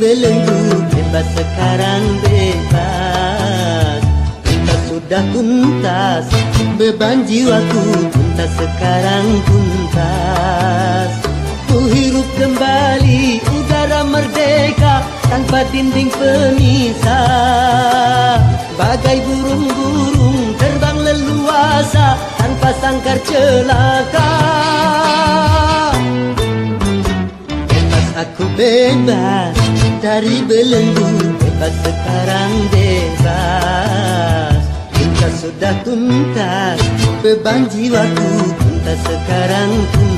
belenggu, bebas sekarang bebas. Tuntas sudah tuntas, beban jiwaku tuntas sekarang tuntas. Ku hirup kembali udara merdeka tanpa dinding pemisah. Bagai burung-burung terbang leluasa tanpa sangkar celaka. Bebas aku bebas dari belenggu, bebas sekarang bebas. Tuntas sudah tuntas, beban jiwaku tuntas sekarang tuntas.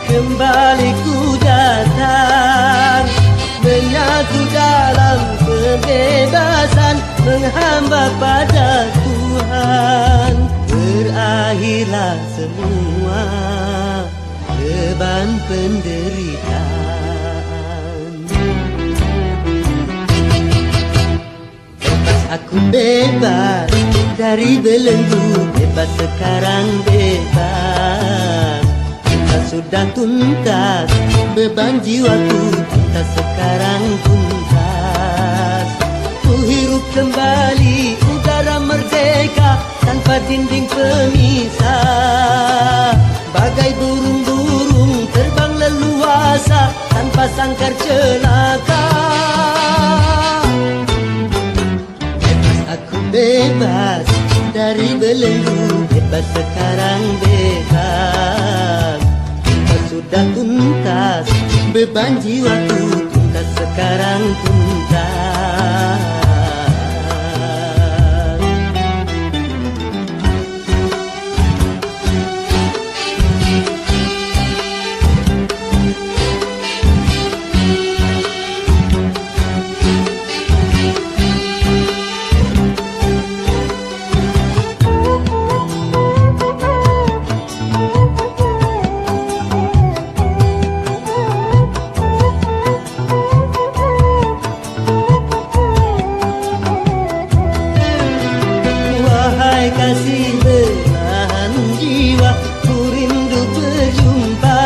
Kembali ku datang, menyatu dalam kebebasan, menghamba pada Tuhan. Berakhirlah semua beban penderitaan. Bebas aku bebas dari belenggu, bebas sekarang bebas. Sudah tuntas, beban jiwaku tuntas sekarang tuntas. Ku hirup kembali udara merdeka tanpa dinding pemisah. Bagai burung-burung terbang leluasa tanpa sangkar celaka. Bebas aku bebas dari belenggu, bebas sekarang bebas. Sudah tuntas, beban jiwaku tuntas sekarang tuntas. Kasih belahan jiwa, ku rindu berjumpa.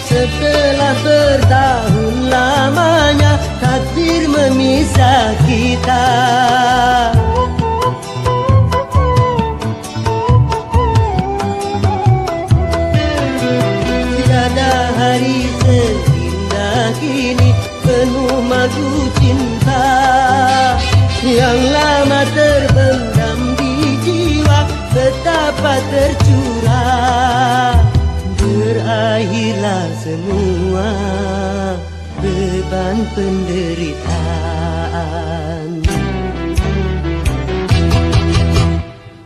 Setelah bertahun lamanya takdir memisah kita. Tiada hari seindah kini, penuh madu cinta yang lama terbendam di jiwa, betapa tercurah. Berakhirlah semua beban penderitaan.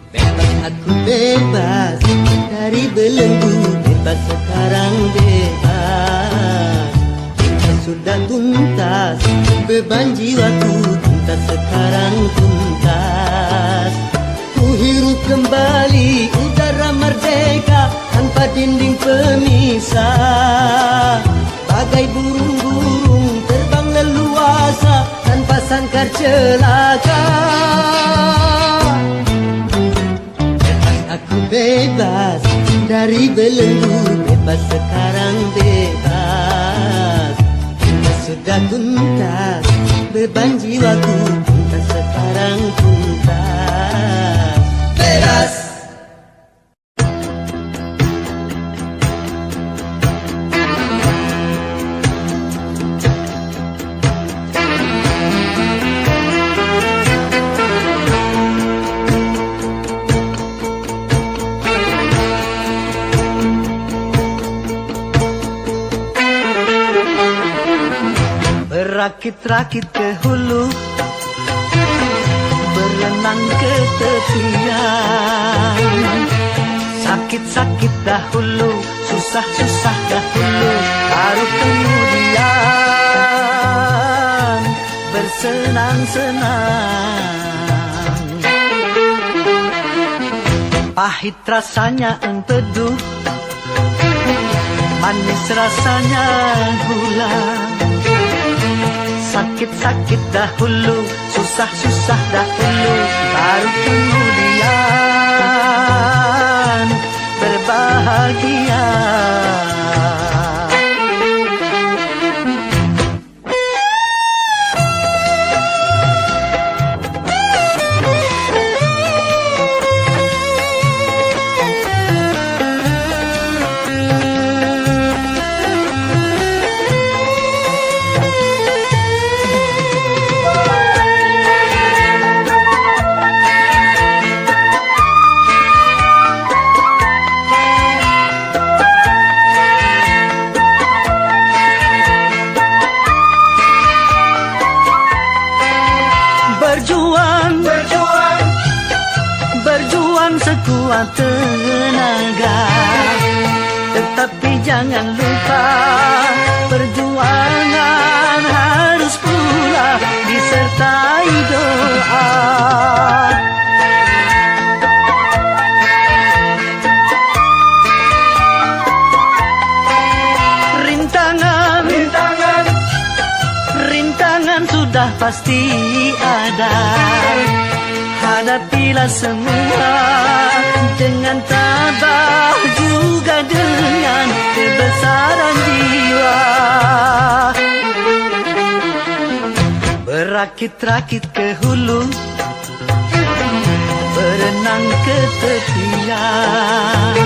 Bebas aku bebas dari belenggu, bebas sekarang bebas. Sudah tuntas, beban jiwaku tuntas sekarang tuntas. Ku hirup kembali udara merdeka tanpa dinding pemisah. Bagai burung-burung terbang leluasa tanpa sangkar celaka. Bebas aku bebas dari belenggu, bebas sekarang bebas. Sudah tuntas, beban jiwaku tuntas sekarang tuntas. Bebas. Berakit-rakit ke hulu, berenang ke tepian. Sakit-sakit dahulu, susah-susah dahulu, baru kemudian bersenang-senang. Pahit rasanya empedu, manis rasanya gula. Sakit-sakit dahulu, susah-susah dahulu, baru kemudian berbahagia. Berjuang sekuat tenaga, tetapi jangan lupa perjuangan harus pula disertai doa. Rintangan sudah pasti ada, hadapilah semua dengan tabah, juga dengan kebesaran jiwa. Berakit-rakit ke hulu, berenang ke tepian.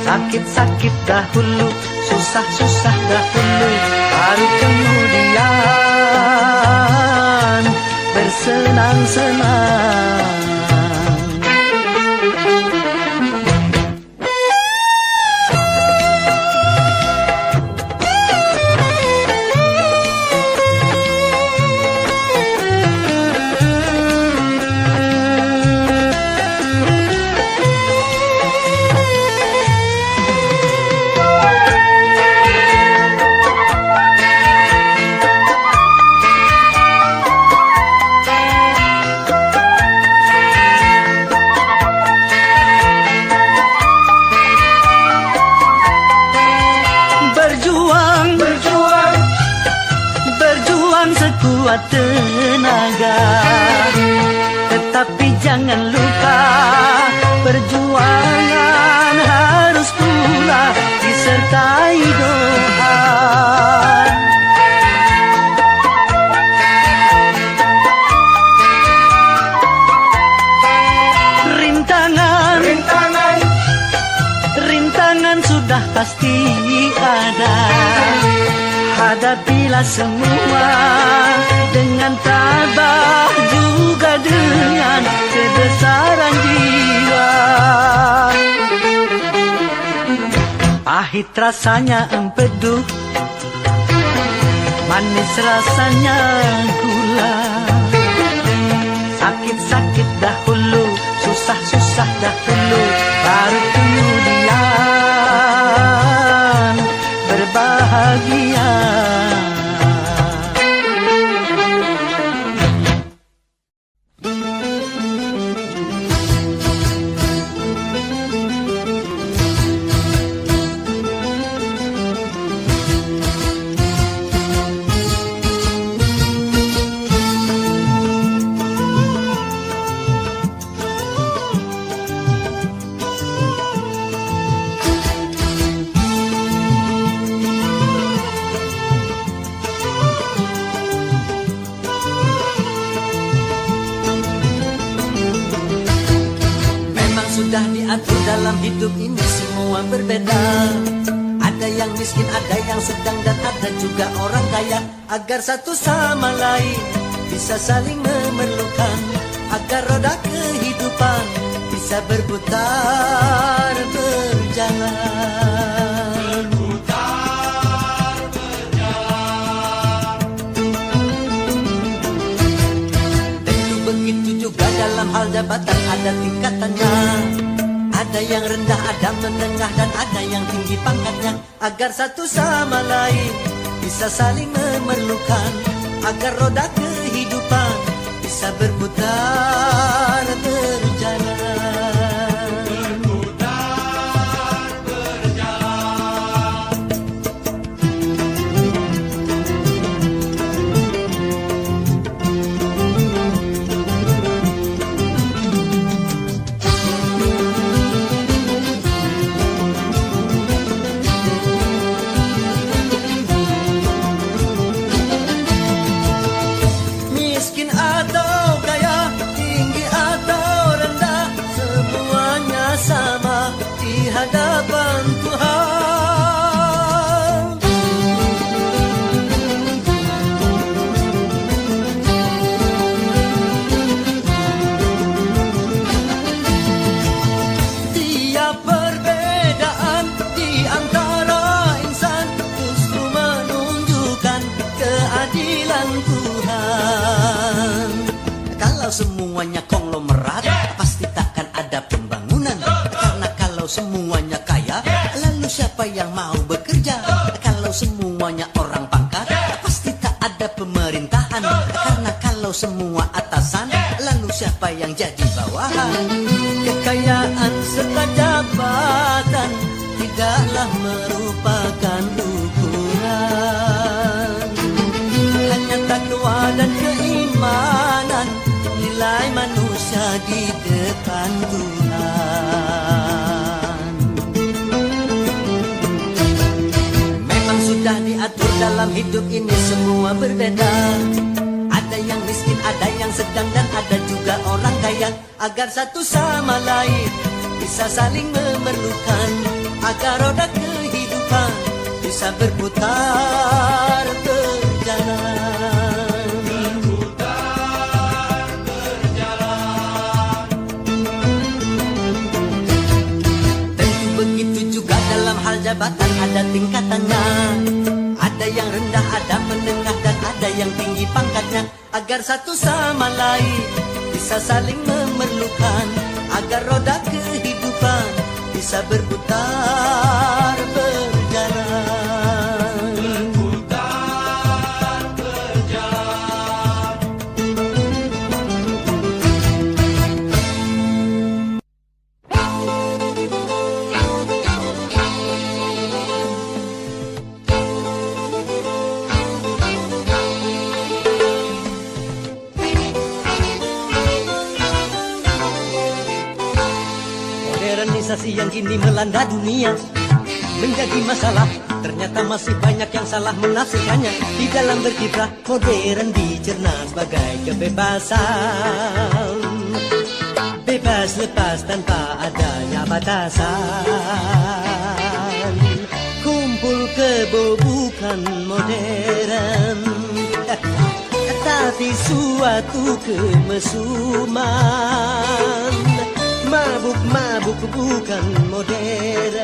Sakit-sakit dahulu, susah-susah dahulu, baru kemudian bersenang-senang. Sekuat tenaga, tetapi jangan lupa perjuangan harus pula disertai doa. Rintangan sudah pasti ada, hadapilah semua dengan tabah, juga dengan kebesaran jiwa. Pahit rasanya empedu, manis rasanya gula. Sakit-sakit dahulu, susah-susah dahulu, baru kemudian berbahagia. Sudah diatur dalam hidup ini semua berbeda. Ada yang miskin, ada yang sedang, dan ada juga orang kaya. Agar satu sama lain bisa saling memerlukan, agar roda kehidupan bisa berputar, berjalan. jabatan ada tingkatannya. Ada yang rendah, ada menengah, dan ada yang tinggi pangkatnya. Agar satu sama lain bisa saling memerlukan, agar roda kehidupan bisa berputar berjalan. Hadapan Tuhan, tiap perbedaan di antara insan justru menunjukkan keadilan Tuhan. Kalau semuanya konglomerat, pasti takkan ada pembangunan. Kalau semuanya kaya, lalu siapa yang mau bekerja? Kalau semuanya orang pangkat, pasti tak ada pemerintahan. Karena kalau semua atasan, lalu siapa yang jadi bawahan? Kekayaan serta jabatan tidaklah merupakan ukuran. Hanya takwa dan keimanan, nilai manusia di depan Tuhan. Sudah diatur dalam hidup ini semua berbeda. Ada yang miskin, ada yang sedang, dan ada juga orang kaya. Agar satu sama lain bisa saling memerlukan, agar roda kehidupan bisa berputar berjalan. Berputar berjalan. Tentu begitu juga dalam hal jabatan ada tingkatannya. Ada yang rendah, ada menengah, dan ada yang tinggi pangkatnya. Agar satu sama lain bisa saling memerlukan, agar roda kehidupan bisa berputar berjalan. Berputar berjalan. Modernisasi yang kini melanda dunia menjadi masalah. Ternyata masih banyak yang salah menafsirkannya. Di dalam berkiprah modern dicerna sebagai kebebasan, bebas lepas tanpa adanya batasan. Kumpul kebo bukan modern, tapi suatu kemesuman. Mabuk-mabuk bukan modern,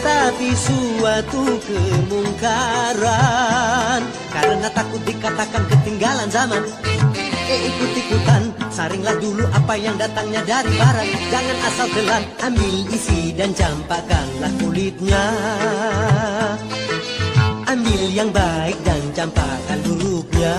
tapi suatu kemungkaran. Karena takut dikatakan ketinggalan zaman, ikut-ikutan, saringlah dulu apa yang datangnya dari barat. Jangan asal telan, ambil isi dan campakkanlah kulitnya. Ambil yang baik dan campakkan buruknya.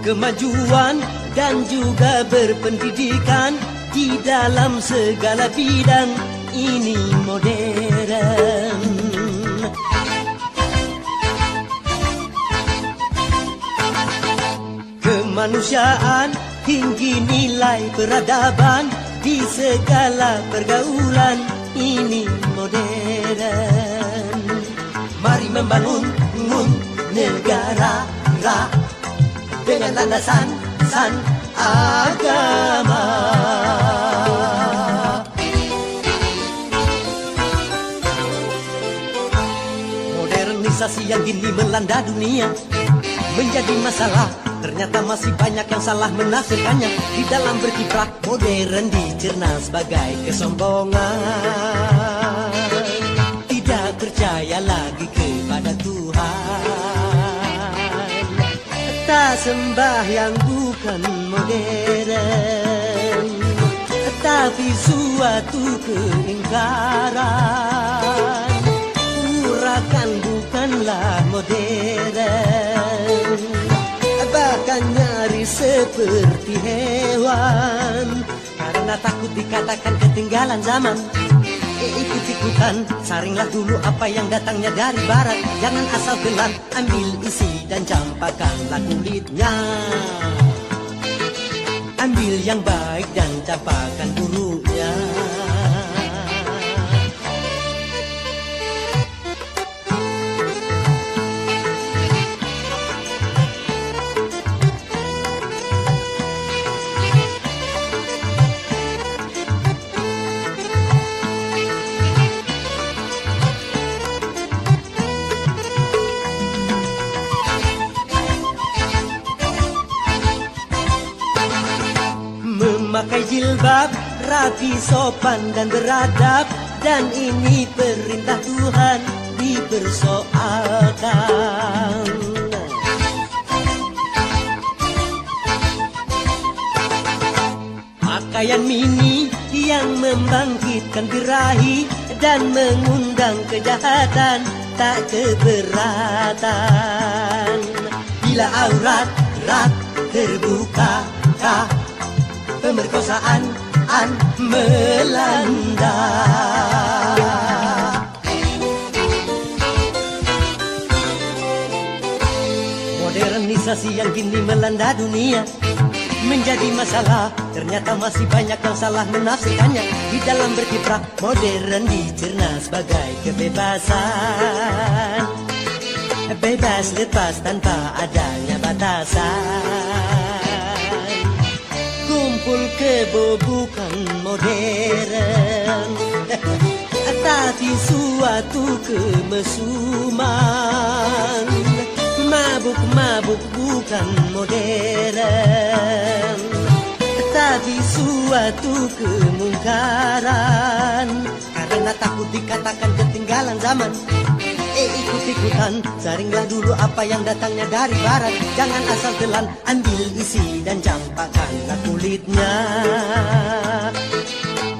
Kemajuan dan juga berpendidikan di dalam segala bidang ini modern. Kemanusiaan, tinggi nilai peradaban di segala pergaulan ini modern. Mari membangun negara dengan landasan agama. modernisasi yang kini melanda dunia menjadi masalah. Ternyata masih banyak yang salah menafsirkannya. Di dalam berkiprah modern dicerna sebagai kesombongan. Tidak percaya lagi kepada Tuhan. Tak sembahyang bukan modern, tapi suatu keingkaran. Urakan bukanlah modern, bahkan nyaris seperti hewan. Karena takut dikatakan ketinggalan zaman, ikut-ikutan, saringlah dulu apa yang datangnya dari barat. Jangan asal telan, ambil isi dan campakkanlah kulitnya. Ambil yang baik dan campakkan buruknya. Memakai jilbab, rapi, sopan dan beradab, dan ini perintah Tuhan dipersoalkan. Pakaian mini yang membangkitkan birahi dan mengundang kejahatan, tak keberatan. Bila aurat terbuka, pemerkosaan melanda. Modernisasi yang kini melanda dunia menjadi masalah. Ternyata masih banyak yang salah menafsirkannya. Di dalam berkiprah modern dicerna sebagai kebebasan. Bebas lepas tanpa adanya batasan. Kumpul kebo bukan modern, tapi suatu kemesuman. Mabuk-mabuk bukan modern, tapi suatu kemungkaran. Karena takut dikatakan ketinggalan zaman, ikut-ikutan, saringlah dulu apa yang datangnya dari barat. Jangan asal telan, ambil isi dan campakkanlah kulitnya.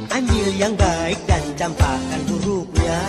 Ambil yang baik dan campakkan buruknya.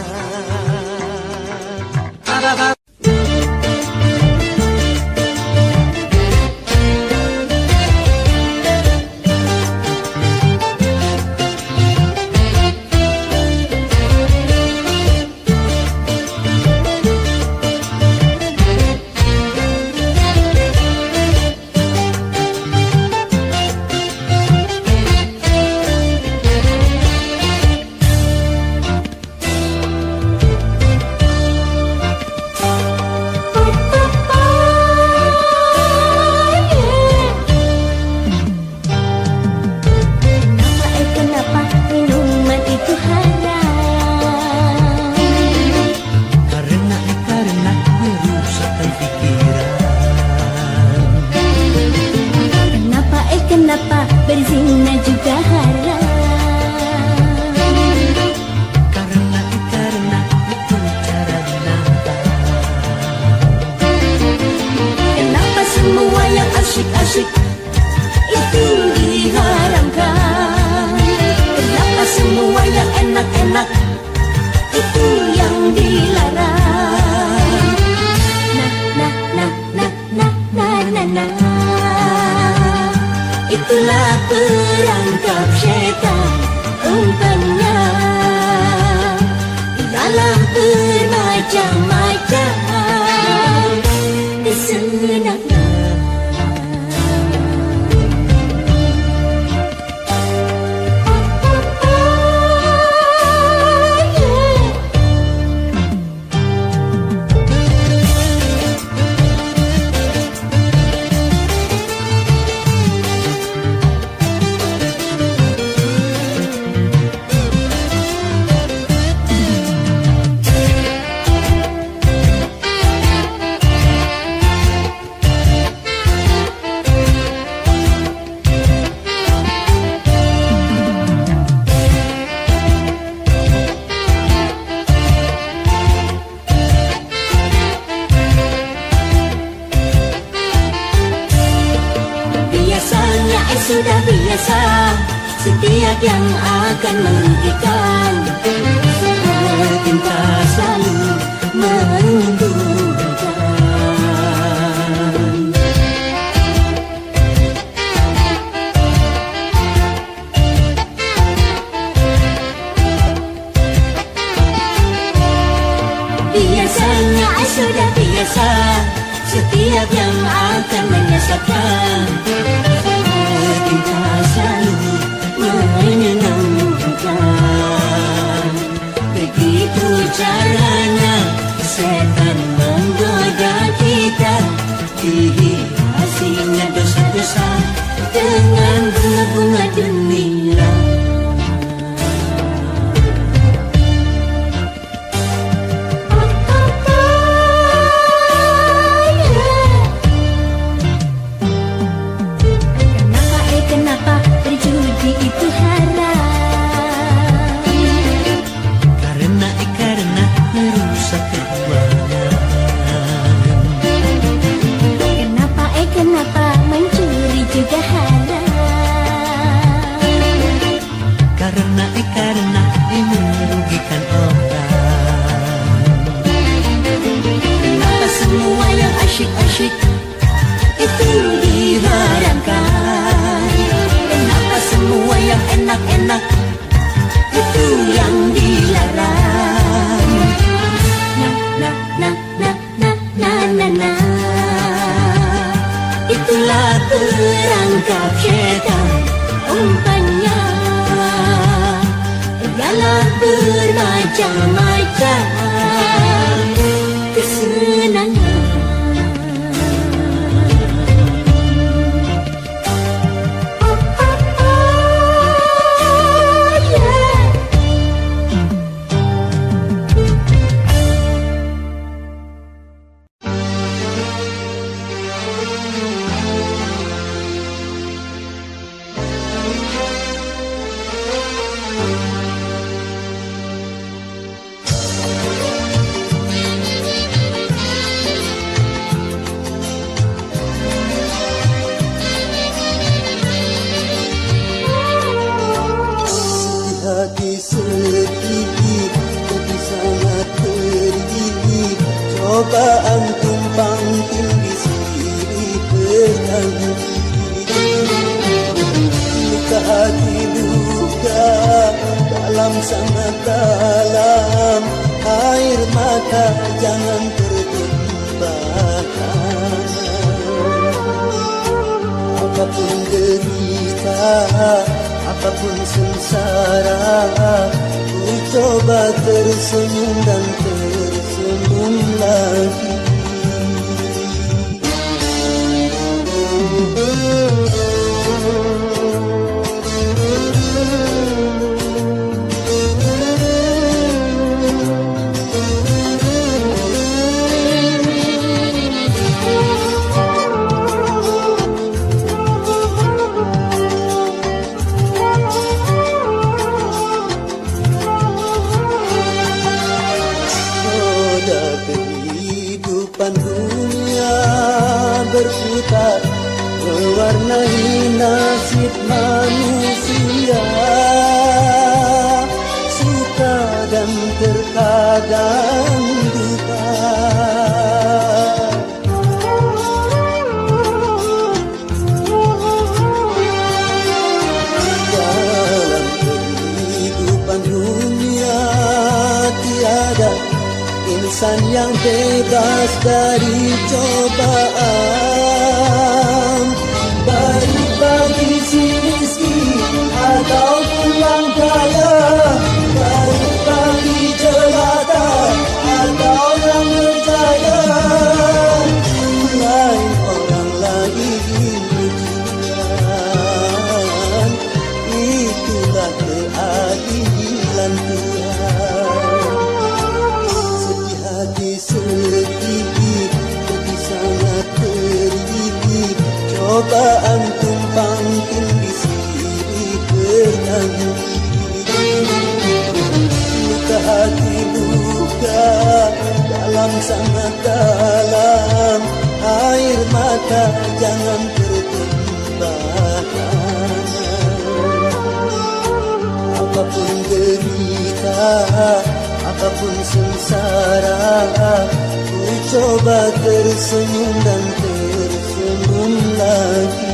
setiap yang akan merugikan. Cinta selalu menguntungkan. Biasanya sudah biasa, setiap yang akan menyesatkan. Cinta selalu menyenangkan. Begitu caranya setan menggoda kita, dihiasinya dosa-dosa dengan bunga-bunga gembira. Kenapa berjudi itu haram? Karena merusak keuangan. Kenapa mencuri juga haram? Karena merugikan orang. Kenapa semua yang asyik-asyik itu diharamkan? Kenapa semua yang enak-enak itu yang dilarang? Na. Itulah perangkap syaitan, umpannya ialah bermacam-macam kesenangan. Hati sedih, jadi sangat pedih. Cobaan tumpang tindih silih berganti. Luka hati luka dalam sangat dalam. Air mata jangan tertumpahkan. Apapun derita, apapun sengsara, ku coba tersenyum dan tersenyum lagi. Berputar mewarnai nasib manusia, suka dan terkadang duka. Dalam kehidupan dunia tiada insan yang bebas dari cobaan. Baik bagi si miskin ataupun yang kaya, baik bagi jelata atau yang berjaya. Lain orang lain ujian, itulah keadilan Tuhan. Hati sedih, jadi sangat pedih. Cobaan tumpang tindih silih berganti. Luka hati luka dalam sangat dalam. Air mata jangan tertumpahkan. apapun sengsara, ku coba tersenyum dan tersenyum lagi.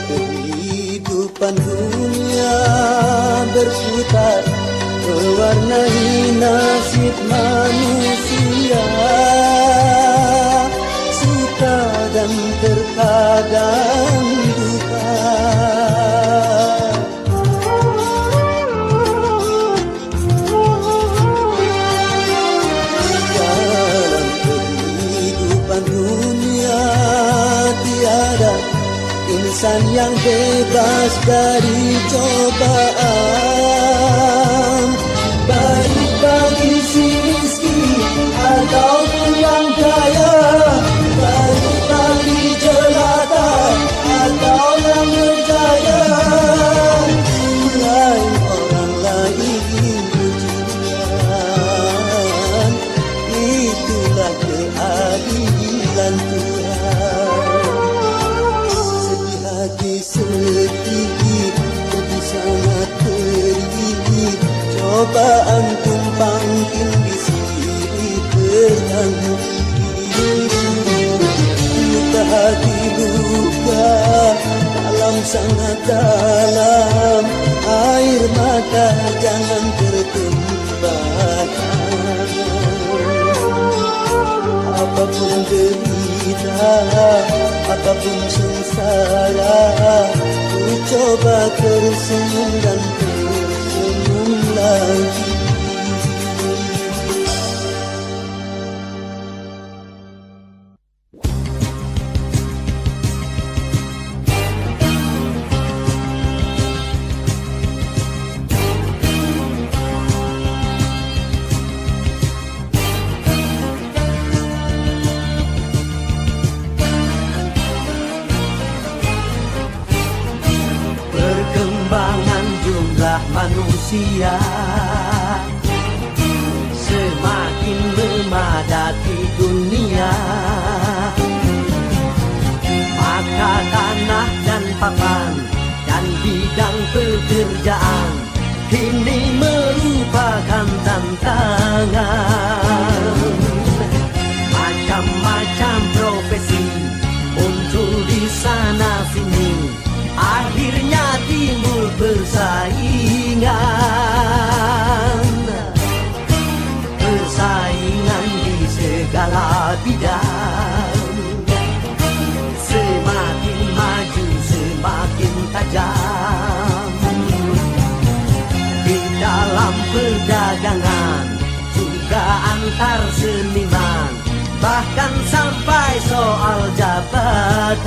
Kehidupan dunia berputar, mewarnai nasib manusia, suka dan terkadang duka. Dalam kehidupan dunia tiada insan yang bebas dari cobaan, baik bagi si miskin ataupun yang kaya, baik bagi jelata atau yang berjaya. Lain orang lain ujian, itulah keadilan Tuhan. Hati sedih, jadi sangat perih, cobaan tumpang tindih silih berhenti. Luka hati luka, dalam sangat dalam, air mata jangan tertumpahkan. Apapun derita, apapun sengsara, ku coba tersenyum dan tersenyum lagi. Perkembangan jumlah manusia semakin memadati dunia, maka tanah dan papan dan bidang pekerjaan kini merupakan tantangan. Macam-macam profesi muncul di sana sini, akhirnya timbul persaingan. Persaingan di segala bidang, semakin maju semakin tajam. Di dalam perdagangan, juga antar seniman, bahkan sampai soal jabatan.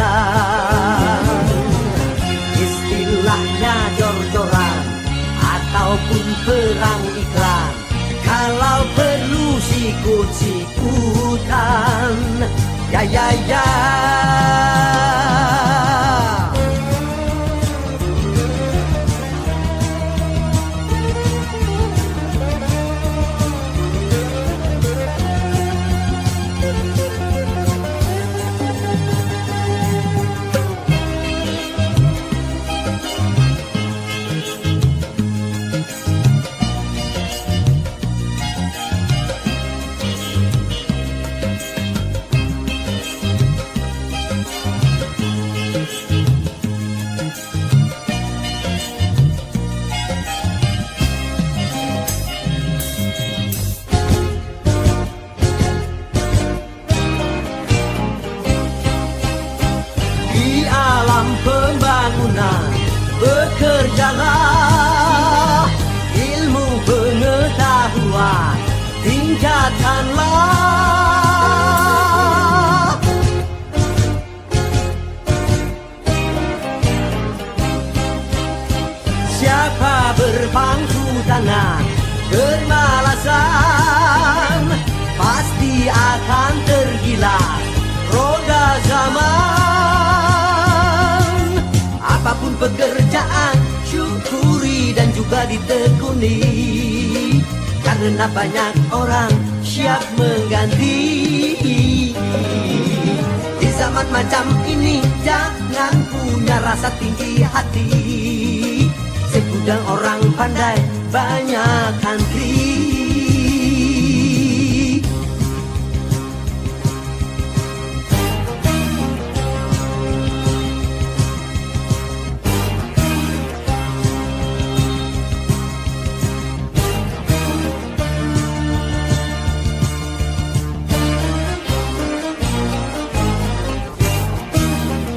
Istilahnya jor-joran ataupun perang iklan, kalau perlu sikut-sikutan. Ya ya ya. Pembangunan, bekerjalah, ilmu pengetahuan tingkatkanlah. Siapa berpangku tangan bermalasan, tiba ditekuni, karena banyak orang siap mengganti. Di zaman macam ini jangan punya rasa tinggi hati, segudang orang pandai banyak antri.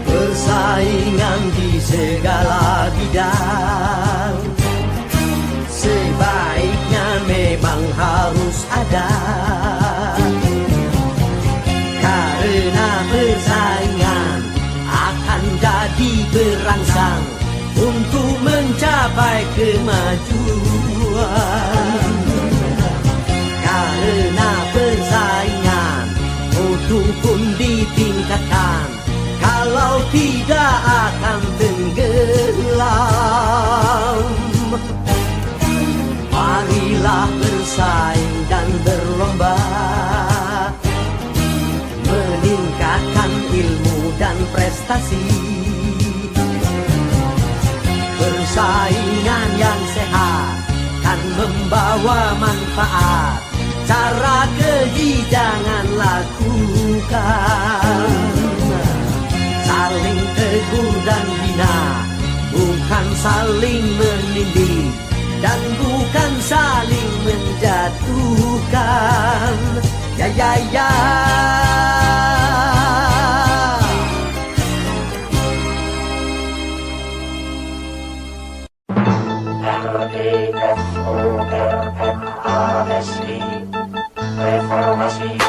Persaingan di segala bidang sebaiknya memang harus ada, karena persaingan akan jadi perangsang untuk mencapai kemajuan. Karena persaingan mutu pun ditingkatkan, kalau tidak akan tenggelam. Marilah bersaing dan berlomba, meningkatkan ilmu dan prestasi. Persaingan yang sehat kan membawa manfaat, cara keji jangan lakukan. Saling tegur dan bina, bukan saling menindih, dan bukan saling menjatuhkan. Ya ya ya. Reformasi.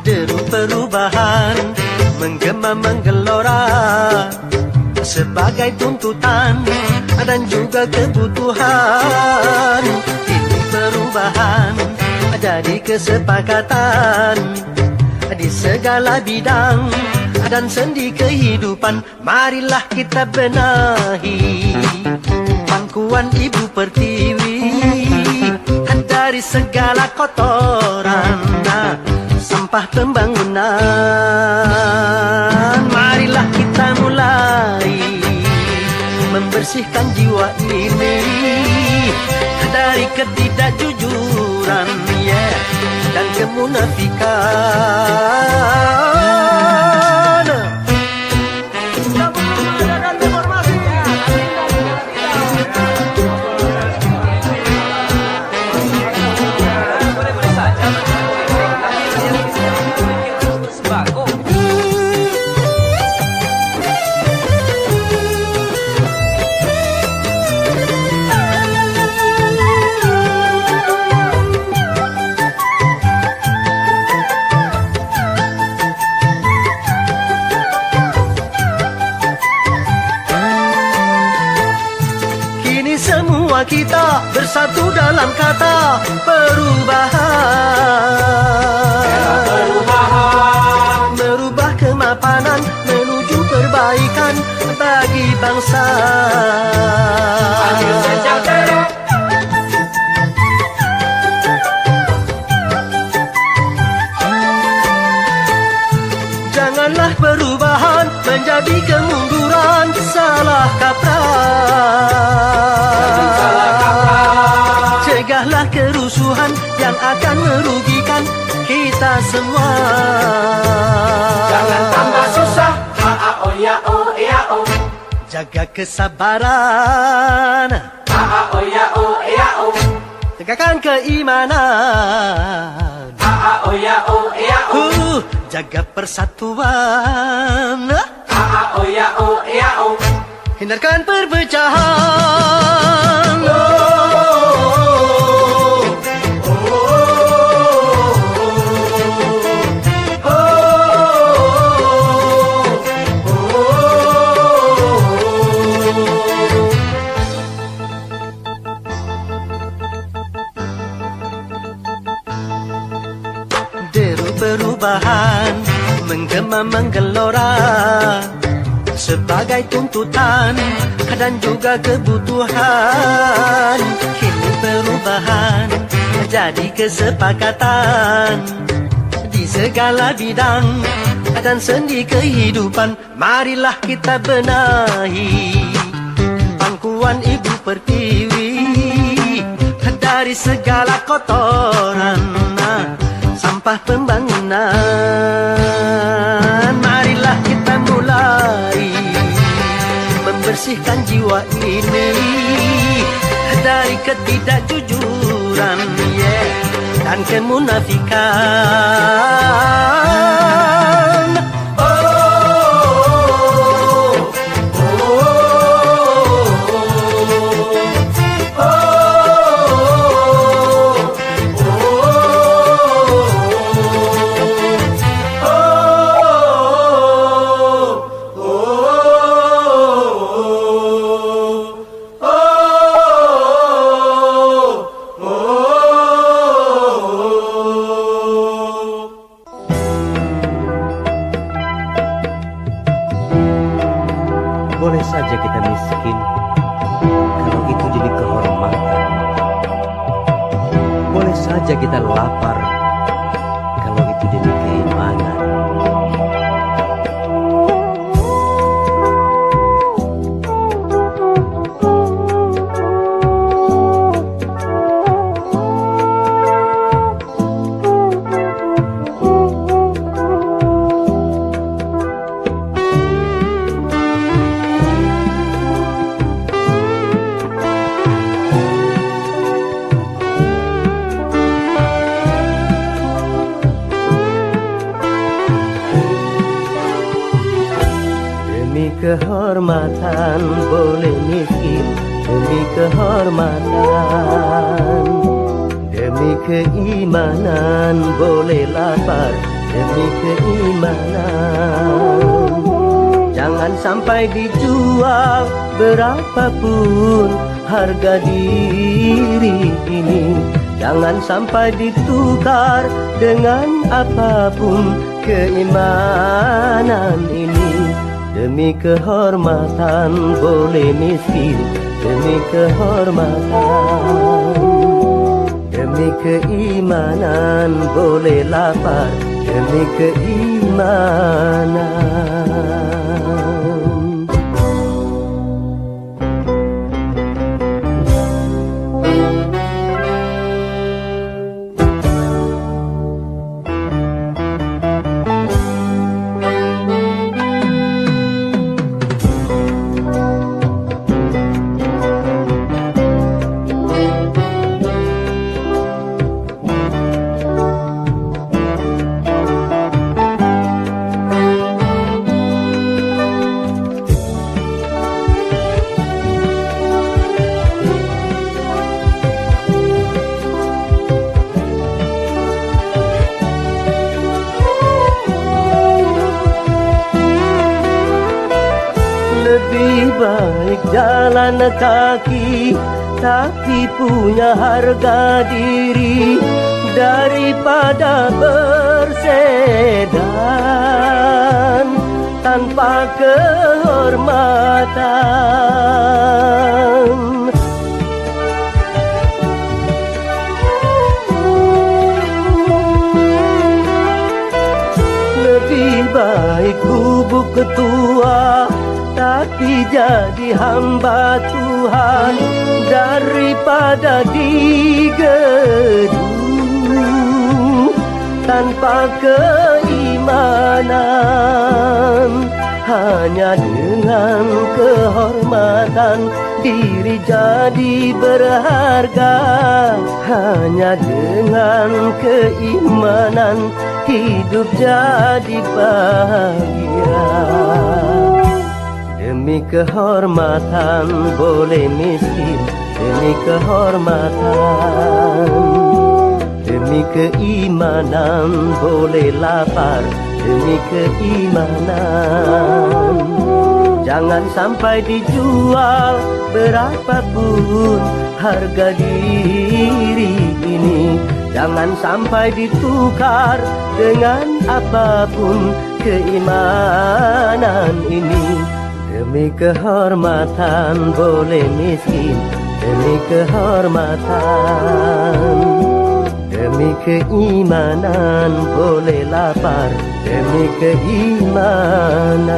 Deru perubahan menggema menggelora sebagai tuntutan dan juga kebutuhan. Ini perubahan jadi kesepakatan di segala bidang dan sendi kehidupan. Marilah kita benahi pangkuan Ibu Pertiwi dari segala kotoran sampah pembangunan. Marilah kita mulai membersihkan jiwa ini dari ketidakjujuran dan kemunafikan. Kita bersatu dalam kata perubahan. Merubah kemapanan menuju perbaikan bagi bangsa. Adil sejahtera. Janganlah perubahan menjadi kemunduran, salah kaprah. Cegahlah kerusuhan yang akan merugikan kita semua. Jangan tambah susah. A-a-o ya o ya o. Jaga kesabaran. A-a-o ya o ya o. Tegakkan keimanan. A-a-o ya o ya o. Jaga persatuan. A-a-o ya o ya o. Hindarkan perpecahan. perubahan menggema menggelora sebagai tuntutan dan juga kebutuhan. Kini perubahan jadi kesepakatan di segala bidang dan sendi kehidupan. Marilah kita benahi pangkuan ibu pertiwi dari segala kotoran sampah pembangunan. Marilah kita mulai membersihkan jiwa ini dari ketidakjujuran dan kemunafikan. Boleh saja kita miskin kalau itu jadi kehormatan. Boleh saja kita lapar kalau itu jadi keimanan. Demi kehormatan boleh miskin, demi kehormatan. Demi keimanan boleh lapar, demi keimanan. Jangan sampai dijual berapapun harga diri ini. Jangan sampai ditukar dengan apapun keimanan ini. Demi kehormatan boleh miskin, demi kehormatan. Demi keimanan boleh lapar, demi keimanan. Lebih baik jalan kaki tapi punya harga diri daripada bersedan tanpa kehormatan. Lebih baik bubuk ketua tapi jadi hamba Tuhan daripada digedung tanpa keimanan. Hanya dengan kehormatan diri jadi berharga. Hanya dengan keimanan hidup jadi bahagia. Demi kehormatan boleh miskin, demi kehormatan. Demi keimanan boleh lapar, demi keimanan. Jangan sampai dijual berapapun harga diri ini. Jangan sampai ditukar dengan apapun keimanan ini. Demi kehormatan boleh miskin, demi kehormatan. Demi keimanan boleh lapar, demi keimanan.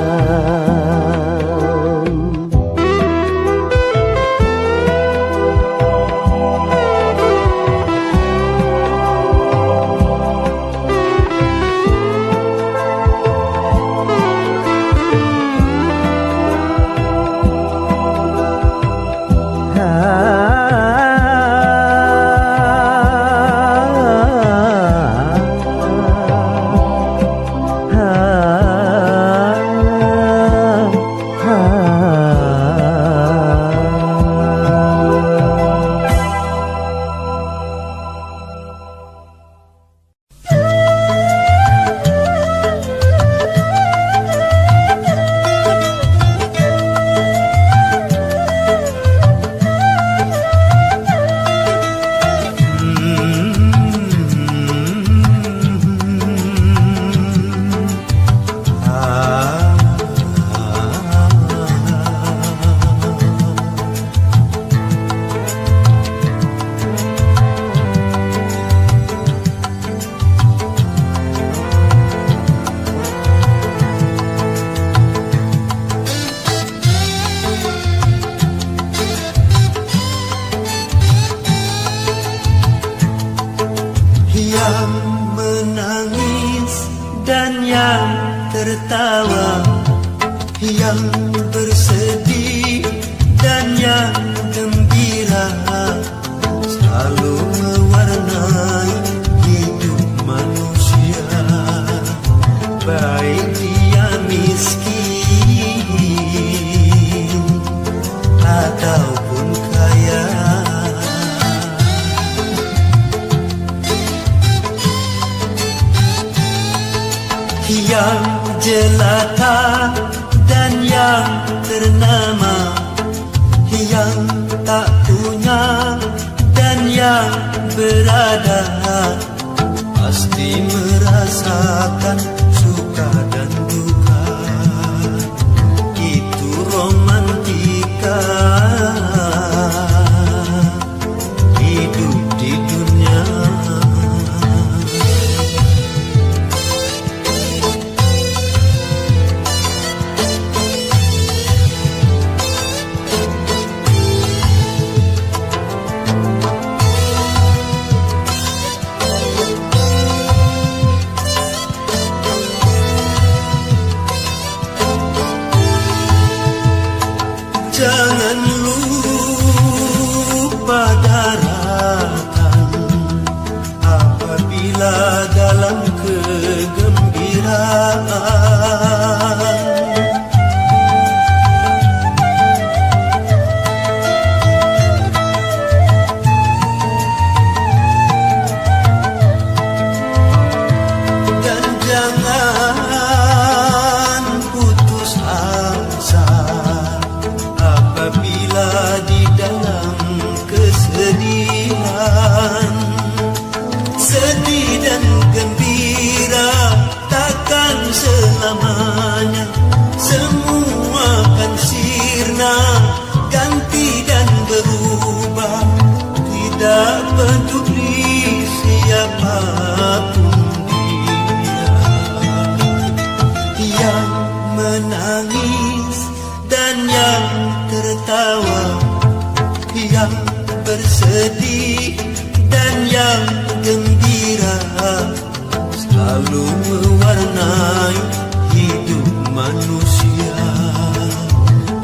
Yang jelata dan yang ternama, yang tak punya dan yang berada, pasti merasakan suka dan duka. Itu romantika hidup di dunia. Jangan lupa darahkan apabila dalam kegembiraan. Dan jangan putus asa apabila di dalam kesedihan. Sedih dan gembira takkan selamanya, semua kan sirna, ganti dan berubah. Tidak peduli siapapun dia yang menangis dan yang tertawa, yang bersedih dan yang gembira, selalu mewarnai hidup manusia,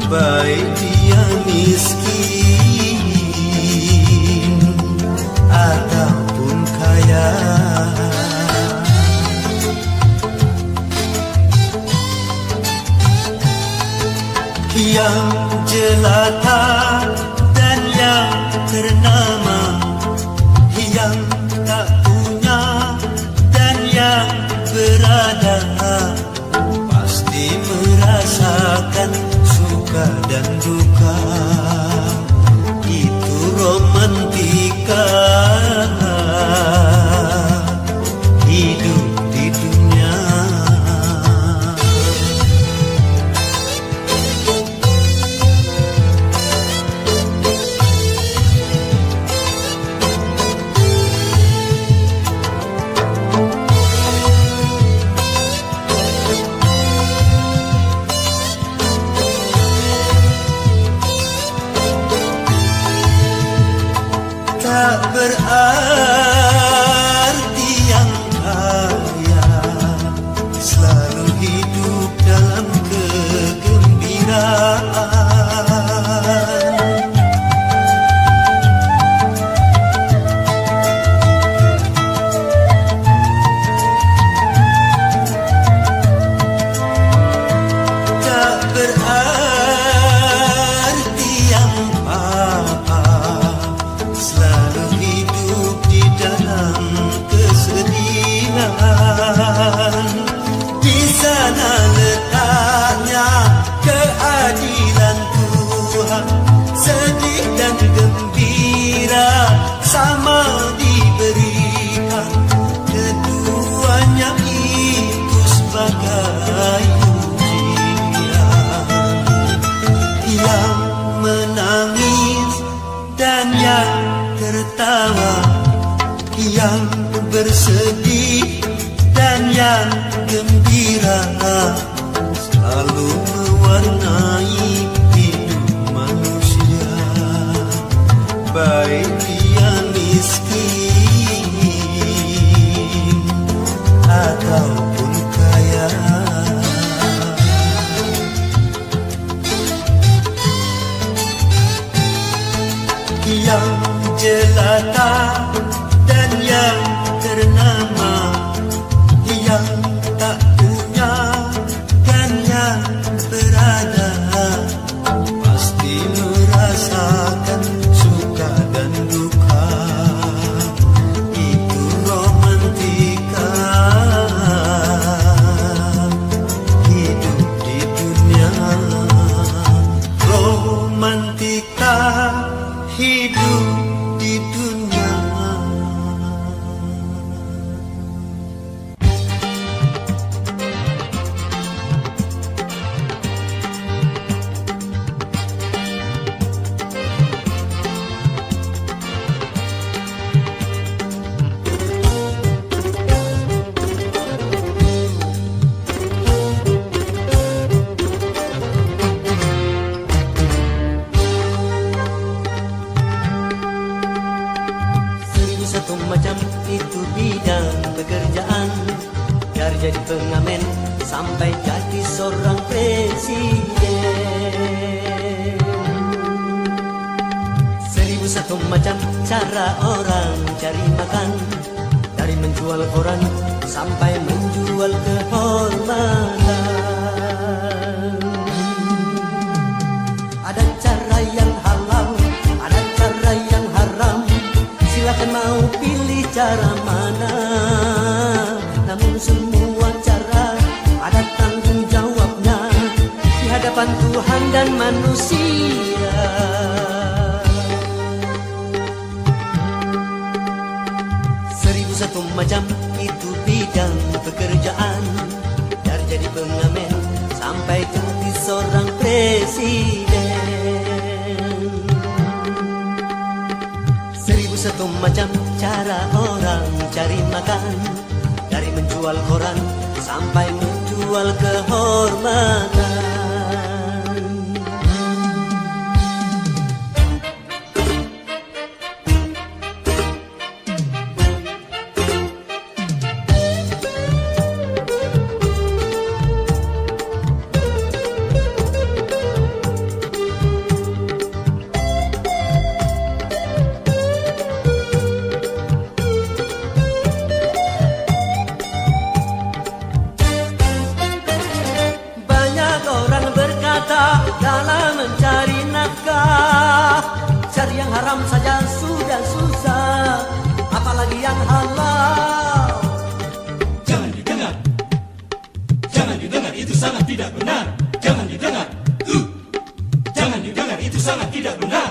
baik dia miskin ataupun kaya. Yang jelata dan yang ternama, yang tak punya dan yang berada, pasti merasakan suka dan duka. Itu romantika tak berarti yang kaya selalu hidup dalam kegembiraan. Tak berarti yang paham selalu hidup di dalam kesedihan. Di sana letaknya keadilan Tuhan, sedih dan gembira sama diberikan. Keduanya itu sebagai ujian. Yang menangis dan yang tertawa, yang bersedih dan yang gembira, selalu mewarnai hidup manusia, baik dia miskin ataupun kaya. Yang jelata dan yang ternama, yang tak punya dan yang berada, pasti merasakan suka dan duka. Itu romantika hidup di dunia. Romantika hidup di dunia. Satu macam itu bidang pekerjaan, dari jadi pengamen sampai jadi seorang presiden. 1001 macam cara orang cari makan, dari menjual koran sampai menjual kehormatan. Ada cara yang halal, ada cara yang haram. Silakan mau pilih cara mana, namun semua cara ada tanggung jawabnya di hadapan Tuhan dan manusia. 1001 macam itu bidang pekerjaan, dari jadi pengamen sampai jadi seorang presiden. 1001 macam cara orang cari makan, dari menjual koran sampai menjual kehormatan. Dalam mencari nafkah, cari yang haram saja sudah susah, apalagi yang halal. Jangan didengar, itu sangat tidak benar. Jangan didengar, itu sangat tidak benar.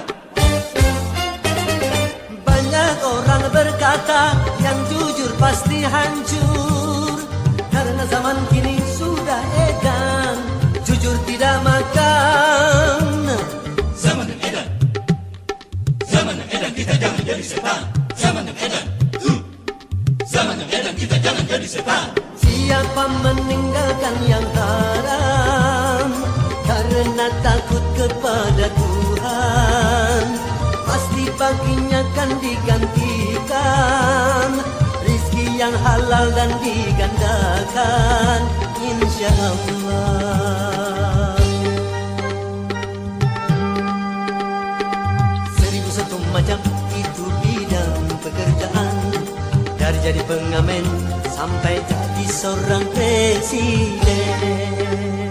Banyak orang berkata yang jujur pasti hancur, karena zaman kini sudah edan, jujur tidak makan. Zaman yang edan kita jangan jadi setan. Zaman yang edan kita jangan jadi setan. Siapa meninggalkan yang haram karena takut kepada Tuhan, pasti baginya kan digantikan rizki yang halal dan digandakan, insya Allah. 1001 macam itu bidang pekerjaan, dari jadi pengamen sampai jadi seorang presiden.